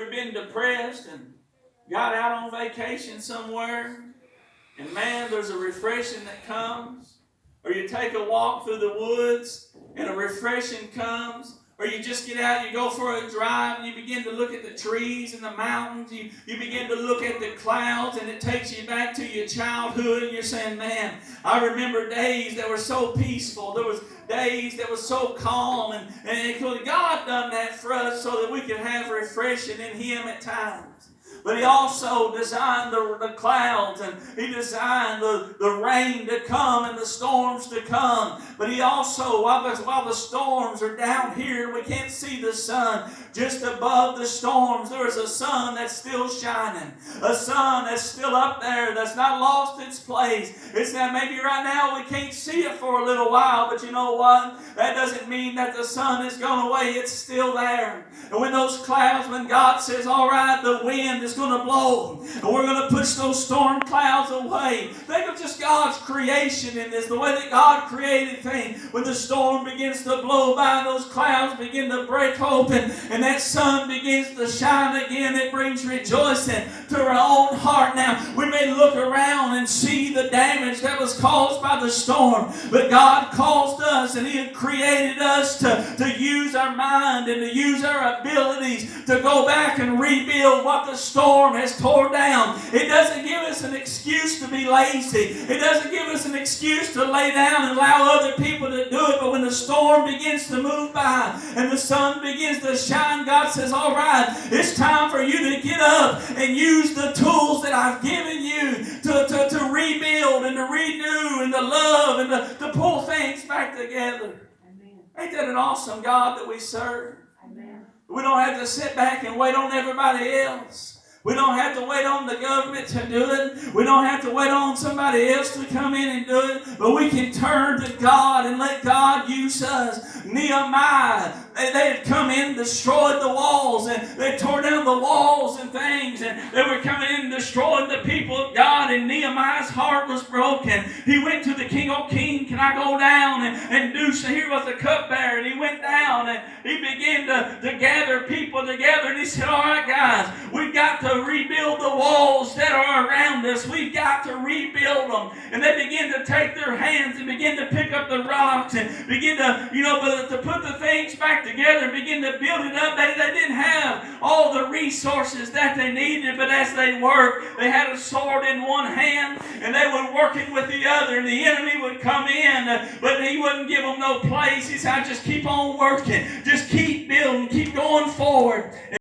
ever been depressed and got out on vacation somewhere, and man, there's a refreshing that comes? Or you take a walk through the woods and a refreshing comes? Or you just get out, you go for a drive, and you begin to look at the trees and the mountains. You begin to look at the clouds, and it takes you back to your childhood, and you're saying, man, I remember days that were so peaceful. There was days that was so calm, and God done that for us so that we could have refreshing in Him at times. But He also designed the clouds, and He designed the rain to come and the storms to come. But He also, while the storms are down here, we can't see the sun. Just above the storms, there is a sun that's still shining. A sun that's still up there, that's not lost its place. It's that maybe right now we can't see it for a little while, but you know what? That doesn't mean that the sun has gone away. It's still there. And when those clouds, when God says, all right, the wind is going to blow, and we're going to push those storm clouds away. Think of just God's creation in this, the way that God created things. When the storm begins to blow by, those clouds begin to break open, and that sun begins to shine again. It brings rejoicing to our own heart. Now, we may look around and see the damage that was caused by the storm, but God caused us, and He had created us to use our mind and to use our abilities to go back and rebuild what the storm has torn down. It doesn't give us an excuse to be lazy. It doesn't give us an excuse to lay down and allow other people to do it. But when the storm begins to move by and the sun begins to shine, God says, all right, it's time for you to get up and use the tools that I've given you to rebuild and to renew and to love and to pull things back together. Amen. Ain't that an awesome God that we serve? Amen. We don't have to sit back and wait on everybody else. We don't have to wait on the government to do it. We don't have to wait on somebody else to come in and do it. But we can turn to God and let God use us. Nehemiah, they had come in and destroyed the walls, and they tore down the walls and things, and they were coming in and destroying the people of God, and Nehemiah's heart was broken. He went to the king, oh king, can I go down and do so? Here was the cupbearer, and he went down and he began to gather people together, and he said, all right guys, we've got to rebuild the walls that are around us. We've got to rebuild them. And they begin to take their hands and begin to pick up the rocks and begin to, to put the things back together and begin to build it up. They didn't have all the resources that they needed, but as they worked, they had a sword in one hand and they were working with the other, and the enemy would come in, but he wouldn't give them no place. He said, just keep on working. Just keep building. Keep going forward.